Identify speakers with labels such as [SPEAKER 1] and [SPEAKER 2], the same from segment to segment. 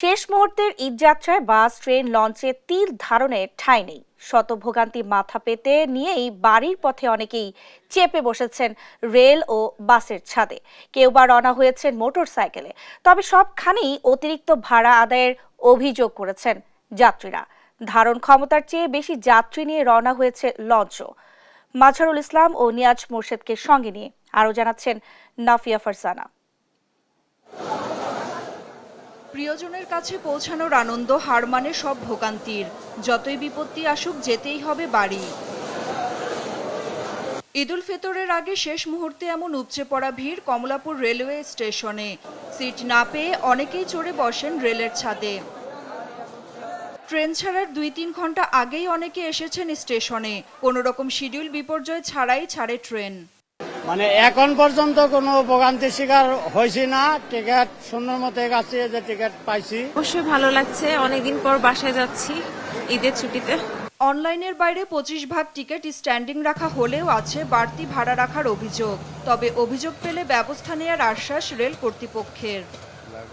[SPEAKER 1] শেষ মুহূর্তের ঈদযাত্রায় বাস, ট্রেন, লঞ্চে তিল ধারণের ঠাঁই নেই। শত ভোগান্তি মাথা পেতে নিয়েই বাড়ির পথে অনেকেই চেপে বসেছেন রেল ও বাসের ছাদে। কেউ বা রওনা হয়েছেন মোটরসাইকেলে। তবে সবখানেই অতিরিক্ত ভাড়া আদায়ের অভিযোগ করেছেন যাত্রীরা। ধারণ ক্ষমতার চেয়ে বেশি যাত্রী নিয়ে রওনা হয়েছে লঞ্চও। মাজহারুল ইসলাম ও নিয়াজ মোর্শেদকে সঙ্গে নিয়ে আরও জানাচ্ছেন নাফিয়া ফারজানা।
[SPEAKER 2] প্রিয়জনের কাছে পৌঁছানোর আনন্দ হার মানে সব ভোগান্তির। যতই বিপত্তি আসুক যেতেই হবে বাড়ি। ঈদুল ফিতরের আগে শেষ মুহূর্তে এমন উপচে পড়া ভিড় কমলাপুর রেলওয়ে স্টেশনে। সিট না পেয়ে অনেকেই চড়ে বসেন রেলের ছাদে। ট্রেন ছাড়ার ২-৩ ঘন্টা আগেই অনেকে এসেছেন স্টেশনে। কোনো রকম শিডিউল বিপর্যয় ছাড়াই ছাড়ে ট্রেন।
[SPEAKER 3] মানে এখন পর্যন্ত কোনো ভোগান্তির শিকার হয়েছি না। টিকিট সুন্দর মতো গেছে, যে টিকিট পাইছি।
[SPEAKER 4] অবশ্যই ভালো লাগছে, অনেকদিন পর বাসায় যাচ্ছি ঈদের ছুটিতে।
[SPEAKER 2] অনলাইনের বাইরে 25 ভাগ টিকিট স্ট্যান্ডিং রাখা হলেও আছে বাড়তি ভাড়া রাখার অভিযোগ। তবে অভিযোগ পেলে ব্যবস্থা নেওয়ার আশ্বাস রেল কর্তৃপক্ষের।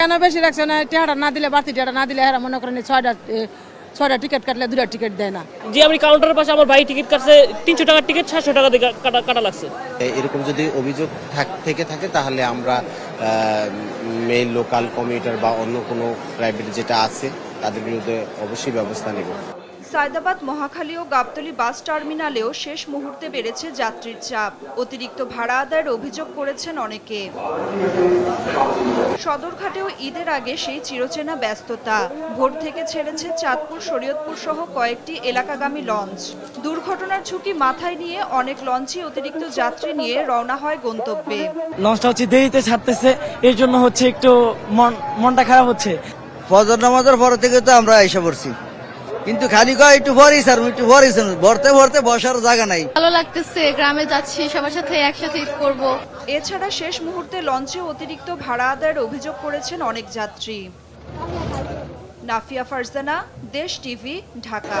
[SPEAKER 5] কেন বেশি রাখছে না? টিহাটা না দিলে, বাড়তি টিহাটা না দিলে এরা মনে করেন ছয়টা টিকিট কাটলে 2টা টিকিট দেয় না।
[SPEAKER 6] যে আমি কাউন্টারের পাশে আমার ভাই টিকিট কাটছে 300 টাকার টিকিট 700 টাকা দিয়ে কাটা লাগছে।
[SPEAKER 7] এরকম যদি অভিযোগ থেকে থাকে তাহলে আমরা মেইল লোকাল কমিউটার বা অন্য কোনো প্রাইভেট যেটা আছে তাদের বিরুদ্ধে অবশ্যই ব্যবস্থা নেব।
[SPEAKER 2] সায়দাবাদ, মহাখালী ও গাবতলী বাস টার্মিনালেও শেষ মুহূর্তে বেড়েছে যাত্রীর চাপ। অতিরিক্ত ভাড়া আদায়ের অভিযোগ করেছেন অনেকে। সদরঘাটেও ঈদের আগে সেই চিরচেনা ব্যস্ততা। ভোর থেকে ছেড়েছে চাঁদপুর, শরীয়তপুর সহ কয়েকটি এলাকাগামী লঞ্চ। দুর্ঘটনার ঝুঁকি মাথায় নিয়ে অনেক লঞ্চই অতিরিক্ত যাত্রী নিয়ে রওনা হয় গন্তব্যে।
[SPEAKER 8] লঞ্চটা হচ্ছে দেরিতে ছাড়তেছে, এর জন্য হচ্ছে একটু মনটা খারাপ হচ্ছে।
[SPEAKER 9] ফজর নামাজের পর থেকে তো আমরা এসে পড়ছি, কিন্তু খালি কয় একটু পরেই স্যার, একটু পরেই স্যার, ভরতে ভরতে বসার জায়গা নাই।
[SPEAKER 10] ভালো লাগতেছে, গ্রামে যাচ্ছি, সবার সাথে একসাথে ঈদ করব।
[SPEAKER 2] এছাড়া শেষ মুহূর্তে লঞ্চে অতিরিক্ত ভাড়া আদায়ের অভিযোগ করেছেন অনেক যাত্রী। নাফিয়া ফারজানা, দেশ টিভি, ঢাকা।